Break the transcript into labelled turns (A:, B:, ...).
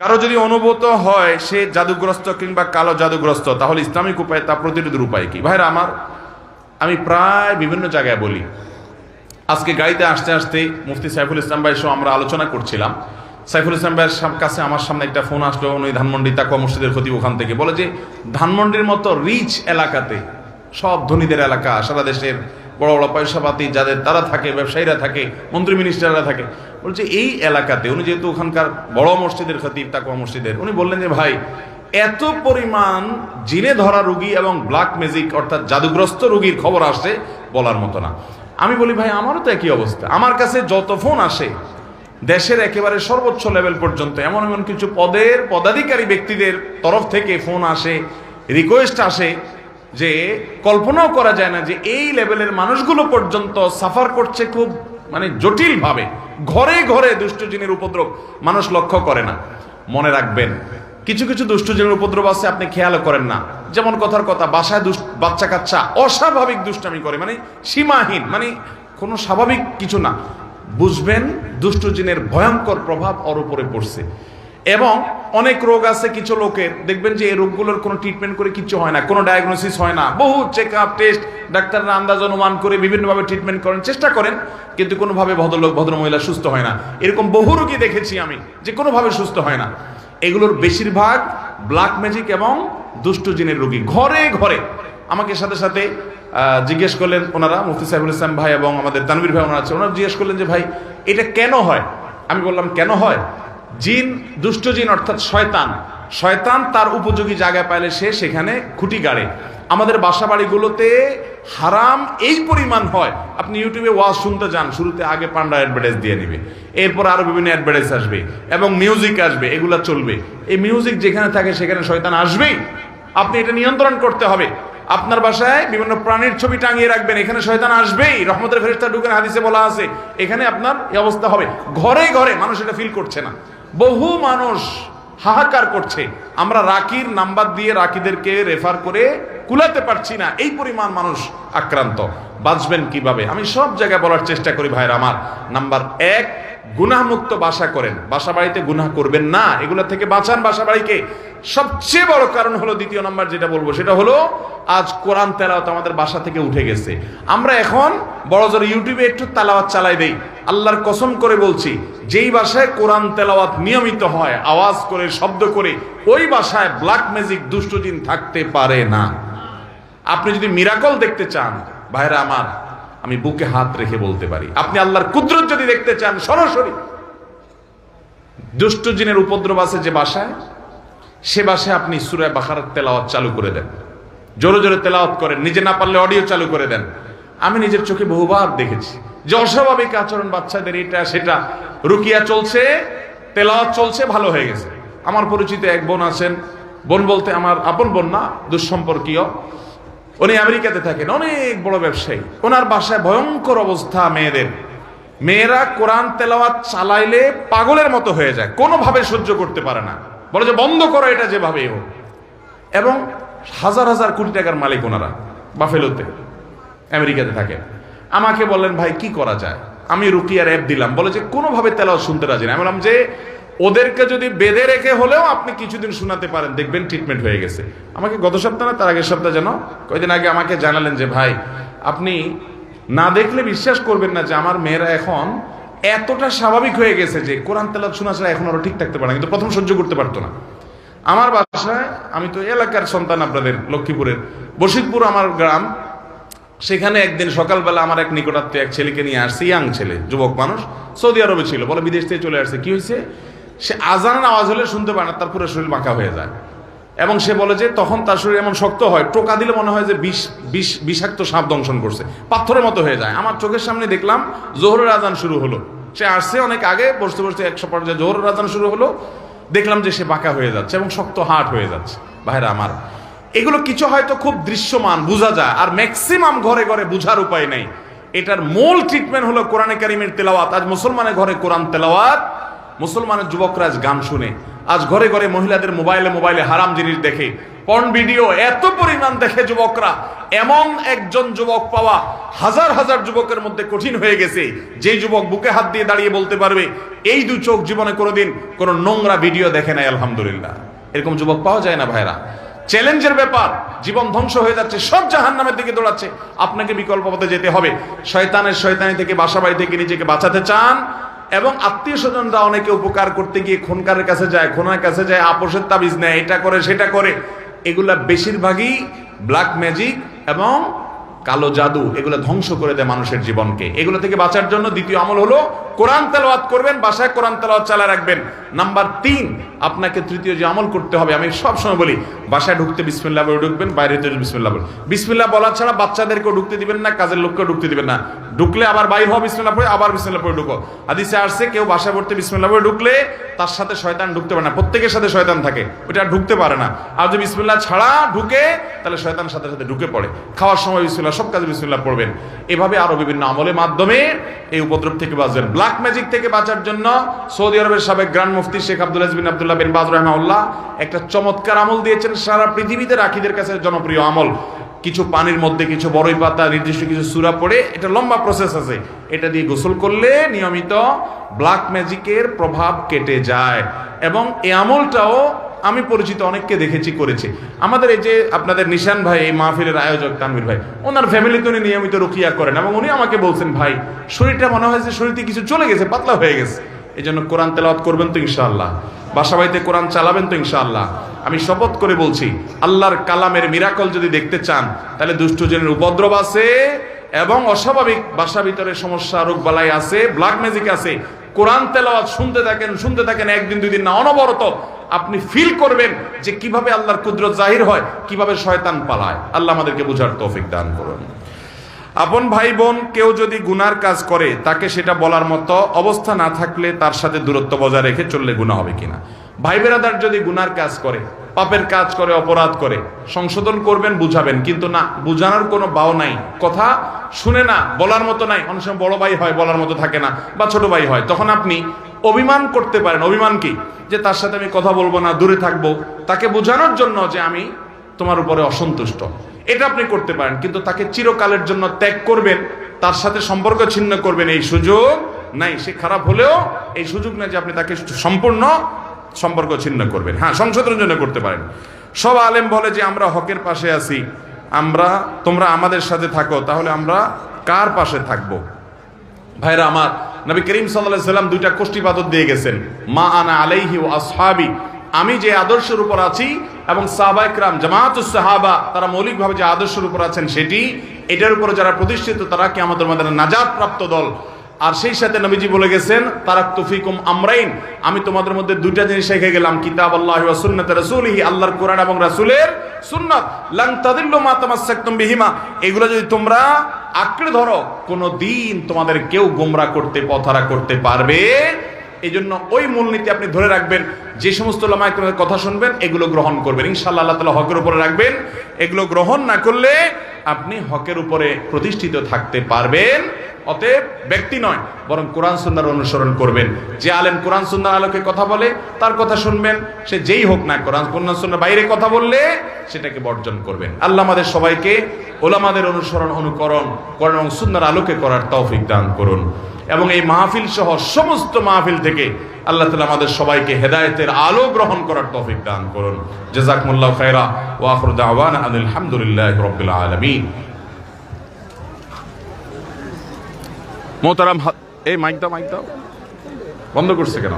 A: কারো যদি অনুভূত হয় সে জাদুগ্রস্ত কিংবা কালো জাদুগ্রস্ত, তাহলে ইসলামিক উপায় তা প্রতিরোধের উপায় কি? ভাইরা আমার, আমি প্রায় বিভিন্ন জায়গায় বলি। আজকে গাড়িতে আসতে আসতে মুফতি সাইফুল ইসলাম ভাই সহ আমরা আলোচনা করছিলাম। সাইফুল ইসলাম ভাইয়ের কাছে আমার সামনে একটা ফোন আসলো, উনি ধানমন্ডি তাকওয়া মসজিদের খতিব, ওখান থেকে বলে যে ধানমন্ডির মতো রিচ এলাকাতে, সব ধনীদের এলাকা, সারা দেশের বড় বড় পয়সাপাতি যাদের তারা থাকে, ব্যবসায়ীরা থাকে, মন্ত্রী মিনিস্টাররা থাকে, বলছে এই এলাকাতে, উনি যেহেতু ওখানকার বড় মসজিদের খতিব তাকওয়া মসজিদের, উনি বললেন যে ভাই এত পরিমাণ জিনে ধরা রোগী এবং ব্ল্যাক ম্যাজিক অর্থাৎ জাদুগ্রস্ত রোগীর খবর আসে বলার মতো না। আমি বলি ভাই আমারও তো একই অবস্থা, আমার কাছে যত ফোন আসে দেশের একেবারে সর্বোচ্চ লেভেল পর্যন্ত এমন এমন কিছু পদাধিকারী ব্যক্তিদের তরফ থেকে ফোন আসে, রিকোয়েস্ট আসে যে কল্পনাও করা যায় না যে এই লেভেলের মানুষগুলো পর্যন্ত সাফার করছে খুব জটিল ভাবে। ঘরে ঘরে দুষ্ট জিনের উপদ্রব মানুষ লক্ষ্য করে না। মনে রাখবেন, কিছু কিছু দুষ্ট জিনের উপদ্রব আছে আপনি খেয়ালও করেন না। যেমন কথার কথা, বাসায় বাচ্চা কাচ্চা অস্বাভাবিক দুষ্টামি করে, সীমাহীন, কোনো স্বাভাবিক কিছু না। বুঝবেন দুষ্ট জিনের ভয়ঙ্কর প্রভাব ওর উপরে পড়ছে। এবং অনেক রোগ আছে কিছু লোকের, দেখবেন যে এই রোগগুলোর কোনো ট্রিটমেন্ট করে কিছু হয় না, কোনো ডায়াগনোসিস হয় না, বহু চেক আপ টেস্ট, ডাক্তাররা আন্দাজ অনুমান করে বিভিন্নভাবে ট্রিটমেন্ট করেন, চেষ্টা করেন, কিন্তু কোনোভাবে ভদ্রলোক ভদ্রমহিলা সুস্থ হয় না। এরকম বহু রোগী দেখেছি আমি যে কোনোভাবে সুস্থ হয় না। এগুলোর বেশিরভাগ ব্ল্যাক ম্যাজিক এবং দুষ্ট জিনের রোগী। ঘরে ঘরে আমাকে সাথে সাথে জিজ্ঞেস করলেন ওনারা, মুফতি সাইফুল ইসলাম ভাই এবং আমাদের তানভীর ভাই ওনারা আছে, ওনারা জিজ্ঞেস করলেন যে ভাই এটা কেন হয়? আমি বললাম কেন হয়? জিন, দুষ্ট জিন অর্থাৎ শয়তান তার উপযোগী জায়গায় পাইলে সে সেখানে খুঁটি গাড়ে। আমাদের বাসা বাড়িগুলোতে হারাম এই পরিমাণ হয়, আপনি ইউটিউবে ওয়াজ শুনতে যান, শুরুতে আগে পান্ডা অ্যাডভার্টাইজ দিয়ে নিবে, এরপর আরো বিভিন্ন অ্যাডভার্টাইজ আসবে এবং মিউজিক আসবে, এগুলা চলবে। এই মিউজিক যেখানে থাকে সেখানে শয়তান আসবেই। আপনি এটা নিয়ন্ত্রণ করতে হবে। আপনার বাসায় বিভিন্ন প্রাণীর ছবি টাঙিয়ে রাখবেন, এখানে শয়তান আসবেই। রহমতের ফেরেশতা ঢুকেন, হাদিসে বলা আছে, এখানে আপনার এই অবস্থা হবে। ঘরে ঘরে মানুষ এটা ফিল করছে না, বহু মানুষ হাহাকার করছে। আমরা রাকির নাম্বার দিয়ে রাকিদেরকে রেফার করে কুলাতে পারছি না, এই পরিমাণ মানুষ আক্রান্ত। বাঁচবেন কিভাবে? আমি সব জায়গায় বলার চেষ্টা করি ভাইরা আমার। নাম্বার 1, গুনাহমুক্ত বাসা করেন, বাসা বাড়িতে গুনাহ করবেন না, এগুলা থেকে বাঁচান বাসা বাড়িকে। সবচেয়ে বড় কারণ হলো, দ্বিতীয় নাম্বার যেটা বলবো সেটা হলো, আজ কোরআন তেলাওয়াত আমাদের বাসা থেকে উঠে গেছে। আমরা এখন বড় জোর ইউটিউবে একটু তেলাওয়াত চালাই দেই। আল্লাহর কসম করে বলছি, যেই বাসায় কোরআন তেলাওয়াত নিয়মিত হয়, আওয়াজ করে, শব্দ করে, ওই বাসায় ব্ল্যাক ম্যাজিক দুষ্ট জিন থাকতে পারে না। আপনি যদি মিরাকল দেখতে চান ভাইরা আমার, আমি বুকে হাত রেখে বলতে পারি, আপনি আল্লাহর কুদরত যদি দেখতে চান সরাসরি, দুষ্ট জিনের উপদ্রব আছে যে বাসায়, সে বাসায় আপনি সূরা বাকারার তেলাওয়াত চালু করে দেন, জোরে জোরে তেলাওয়াত করেন, নিজে না পারলে অডিও চালু করে দেন। আমি নিজের চোখে বহুবার দেখেছি যে অস্বাভাবিক আচরণ বাচ্চাদের, এটা সেটা, রুকিয়া চলছে, তেলাওয়াত চলছে, ভালো হয়ে গেছে। আমার পরিচিত এক বোন আছেন, বোন বলতে আমার আপন বোন না, দুঃসম্পর্কীয়, উনি আমেরিকাতে থাকেন, অনেক বড় ব্যবসায়ী। ওনার বাসায় ভয়ঙ্কর অবস্থা মেয়েরা কোরআন তেলাওয়াত চালাইলে পাগলের মতো হয়ে যায়, কোনোভাবে সহ্য করতে পারে না, বলে যে বন্ধ করো এটা যেভাবেই হোক। এবং হাজার হাজার কোটি টাকার মালিক ওনারা, বাফেলোতে আমেরিকাতে থাকে। আমাকে বললেন ভাই কি করা যায়? আমি রুকিয়ার অ্যাপ দিলাম, বলে যে কোনোভাবে তেলাওয়াত শুনতে রাজি না। আমি বললাম যে ওদেরকে যদি বেঁধে রেখে হলেও আপনি কিছুদিন শোনাতে পারেন, দেখবেন ট্রিটমেন্ট হয়ে গেছে। আমাকে গত সপ্তাহ না তার আগের সপ্তাহ যেন কয়েকদিন আগে আমাকে জানালেন যে ভাই আপনি না দেখলে বিশ্বাস করবেন না যে আমার মেয়েরা এখন এতটা স্বাভাবিক হয়ে গেছে যে কোরআন তেলাওয়াত শোনা ছাড়া এখন আরো ঠিক থাকতে পারে না, কিন্তু প্রথম সহ্য করতে পারতো না। আমার বাসায়, আমি তো এলাকার সন্তান, আপনাদের লক্ষ্মীপুরের বশিরপুর আমার গ্রাম, সেখানে একদিন সকালবেলা আমার এক নিকটাত্মীয় এক ছেলেকে নিয়ে আসছে, ইয়াং ছেলে, যুবক মানুষ, সৌদি আরবে ছিল, বলে বিদেশ থেকে চলে আসছে। কি হয়েছে? সে আজানের আওয়াজ হলে শুনতে পায় না, তার পুরো শরীর বাঁকা হয়ে যায়। এবং সে বলে যে তখন তার শরীর এমন শক্ত হয়, টোকা দিলে মনে হয় যে বিষাক্ত সাপ দংশন করছে, পাথরের মতো হয়ে যায়। আমার চোখের সামনে দেখলাম জোহরের আজান শুরু হলো, সে আসছে অনেক আগে, বসতে বসতে 100 পর্যায়ে জোহরের আজান শুরু হলো, দেখলাম যে সে বাঁকা হয়ে যাচ্ছে এবং শক্ত হাট হয়ে যাচ্ছে। ভাইরা আমার, এগুলো কিছু হয়তো খুব দৃশ্যমান বোঝা যায়, আর ম্যাক্সিমাম ঘরে ঘরে বোঝার উপায় নেই। এটার মূল ট্রিটমেন্ট হলো কোরআনে কারিমের তেলাওয়াত। আজ মুসলমানের ঘরে কোরআন তেলাওয়াত, মুসলমানের যুবকরা আজ গান শুনে। আজ ঘরে ঘরে মহিলাদের মোবাইলে হারাম জিনিস দেখে, পর্ন ভিডিও এত পরিমাণ দেখে যুবকরা, এমন একজন যুবক পাওয়া হাজার হাজার যুবকের মধ্যে কঠিন হয়ে গেছে। যেই যুবক বুকে হাত দিয়ে দাঁড়িয়ে বলতে পারবে এই দু চোখ জীবনে কোনোদিন কোনো নোংরা ভিডিও দেখে নাই, আলহামদুলিল্লাহ। এরকম যুবক পাওয়া যায় না ভাইরা। চ্যালেঞ্জের ব্যাপার, জীবন ধ্বংস হয়ে যাচ্ছে, সব জাহান্নামের দিকে দৌড়াচ্ছে। আপনাকে বিকল্প পথে যেতে হবে। শয়তানি থেকে, বাসা বাড়ি থেকে নিজেকে বাঁচাতে চান, এবং আত্মীয় স্বজনরা অনেকে উপকার করতে গিয়ে খুনকারের কাছে যায়, খুনের কাছে যায়, আপোষের তাবিজ নেয়, এটা করে সেটা করে। এগুলা বেশিরভাগই ব্ল্যাক ম্যাজিক এবং কালো জাদু, এগুলো ধ্বংস করে দেয় মানুষের জীবনকে। এগুলো থেকে বাঁচার জন্য দ্বিতীয় আমল হলো কোরআন তেলাওয়াত করবেন, বাসায় কোরআন তেলাওয়াত চালিয়ে রাখবেন। নাম্বার 3, আপনাকে তৃতীয় যে আমল করতে হবে, আমি সবসময় বলি, বাসায় ঢুকতে বিসমিল্লাহ বলে ঢুকবেন, বাইরে যেতে বিসমিল্লাহ বলে। বিসমিল্লাহ বলা ছাড়া বাচ্চাদেরকেও ঢুকতে দিবেন না, কাজের লোককেও ঢুকতে দিবেন না। ঢুকলে আবার বাইর হওয়া, বিসমিল্লাহ পড়ে আবার বিসমিল্লাহ পড়ে ঢুকো। হাদিসে আসছে কেউ বাসায় পড়তে বিসমিল্লাহ পড়ে ঢুকলে তার সাথে শয়তান ঢুকতে পারে না, প্রত্যেকের সাথে শয়তান থাকে, ওটা ঢুকতে পারে না। আর যদি বিসমিল্লাহ ছাড়া ঢুকে তাহলে শয়তানের সাথে সাথে ঢুকে পড়ে। খাওয়ার সময় বিসমিল্লাহ, সব কাজে বিসমিল্লাহ পড়বেন। এভাবে আরো বিভিন্ন আমলের মাধ্যমে এই উপদ্রব থেকে বাঁচবেন। ব্ল্যাক ম্যাজিক থেকে বাঁচার জন্য সৌদি আরবের সাবেক গ্র্যান্ড মুফতি শেখ আব্দুল আজিজ বিন আব্দুল্লাহ বিন বাজ রাহিমাহুল্লাহ একটা চমৎকার আমল দিয়েছেন, সারা পৃথিবীতে রাখীদের কাছে জনপ্রিয় আমল। কিছু পানির মধ্যে কিছু বড়ই পাতা, নির্দিষ্ট কিছু সূরা পড়ে, এটা লম্বা প্রসেস আছে, এটা দিয়ে গোসল করলে নিয়মিত ব্ল্যাক ম্যাজিকের প্রভাব কেটে যায়। এবং এই আমলটাও আমি পরিচিত অনেককে দেখেছি করেছে। আমাদের এই যে আপনাদের নিশান ভাই, এই মাহফিলের আয়োজক তানভীর ভাই, ওনার ফ্যামিলিতে উনি নিয়মিত রুকিয়া করেন, এবং উনি আমাকে বলছেন, ভাই শরীরটা মনে হয় যে শরীরতে কিছু চলে গেছে, পাতলা হয়ে গেছে। এই জন্য কোরআন তেলাওয়াত করবেন তো ইনশাআল্লাহ, বাসা বাড়িতে কোরআন চালাবেন তো ইনশাআল্লাহ। আমি শপথ করে বলছি, আল্লাহর কালামের মিরাকল যদি দেখতে চান, তাহলে দুষ্টজনের উপদ্রব আছে এবং অস্বাভাবিক বাসা ভিতরে সমস্যা, রোগ বালাই আছে, ব্ল্যাক ম্যাজিক আছে। কোরআন তেলাওয়াত শুনতে থাকেন, একদিন দুই দিন না, অনবরত আপনি ফিল করবেন যে কিভাবে আল্লাহর কুদরত জাহির হয়, কিভাবে শয়তান পালায়। আল্লাহ আমাদেরকে বুঝার তৌফিক দান করুন। আপন ভাই বোন কেউ যদি গুনার কাজ করে, তাকে সেটা বলার মতো অবস্থা না থাকলে তার সাথে দূরত্ব বজায় রেখে চললে গুনাহ হবে কিনা? ভাই বেরাদার যদি গুনার কাজ করে, পাপের কাজ করে, অপরাধ করে, সংশোধন করবেন, বুঝাবেন, কিন্তু না বুঝানোর কোনো বাও নাই, কথা শুনে না, বলার মতো নাই। অনেক সময় বড় ভাই হয়, বলার মতো থাকে না, বা ছোট ভাই হয়, তখন আপনি অভিমান করতে পারেন। অভিমান কি? যে তার সাথে আমি কথা বলবো না, দূরে থাকবো, তাকে বোঝানোর জন্য যে আমি তোমার উপরে অসন্তুষ্ট, এটা আপনি করতে পারেন। কিন্তু তাকে চিরকালের জন্য ত্যাগ করবেন, তার সাথে সম্পর্ক ছিন্ন করবেন, এই সুযোগ নাই। সে খারাপ হলেও এই সুযোগ নাই যে আপনি তাকে সম্পূর্ণ সম্পর্ক ছিন্ন করবেন। হ্যাঁ, সংশোধনের জন্য করতে পারেন। সব আলেম বলে যে আমরা হকের পাশে আছি, তোমরা আমাদের সাথে থাকো, তাহলে আমরা কার পাশে থাকবো? ভাইরা আমার, নবী করিম সাল্লাল্লাহু আলাইহি সাল্লাম দুইটা কোষ্ঠীপাতর দিয়ে গেছেন, মা আনা আলাইহি ওয়া আসহাবি, আমি যে আদর্শের উপর আছি, এবং সাহাবায়ে কেরাম জামাআতুস সাহাবা তারা মৌলিকভাবে যে আদর্শের উপর আছেন সেটি, এটার উপর যারা প্রতিষ্ঠিত তারা কিয়ামতের ময়দানে নাজাত প্রাপ্ত দল। আর সেই সাথে নবীজি বলে গেছেন, তারাকতু ফিকুম আমরাইন, আমি তোমাদের মধ্যে দুইটা জিনিস রেখে গেলাম, কিতাবাল্লাহি ওয়া সুন্নাতে রাসূলিহি, আল্লাহর কোরআন এবং রাসূলের সুন্নাত, লান তাদিল্লু মা তামাসসাকতুম বিহিমা, এগুলো যদি তোমরা আঁকড়ে ধরো, কোনোদিন তোমাদের কেউ গোমরা করতে, পথহারা করতে পারবে। এই জন্য ওই মূলনীতি আপনি ধরে রাখবেন। যে সমস্ত উলামায়ে কেরামের কথা শুনবেন, এগুলো গ্রহণ করবেন, ইনশাআল্লাহ আল্লাহ তাআলা হকের উপরে রাখবেন। এগুলো গ্রহণ না করলে আপনি হকের উপরে প্রতিষ্ঠিত থাকতে পারবেন। অতএব ব্যক্তি নয়, বরং কোরআন সুন্নাহর অনুসরণ করবেন। যে আলেম কোরআন সুন্নাহর আলোকে কথা বলে তার কথা শুনবেন, সে যেই হোক না, কোরআন সুন্নাহর বাইরে কথা বললে সেটাকে বর্জন করবেন। আল্লাহ আমাদের সবাইকে উলামাদের অনুসরণ, অনুকরণ, কোরআন এবং সুন্নাহর আলোকে করার তৌফিক দান করুন। এবং এই মাহফিল সহ সমস্ত মাহফিল থেকে আল্লাহ তাআলা আমাদের সবাইকে হেদায়েতের আলো গ্রহণ করার তৌফিক দান করুন। জাযাকুমুল্লাহু খায়রা ওয়া আখিরু দাওয়ানা আনিল হামদুলিল্লাহি রাব্বিল আলামিন। মোহতারাম, এই মাইক দাও বন্ধ করছে কেন?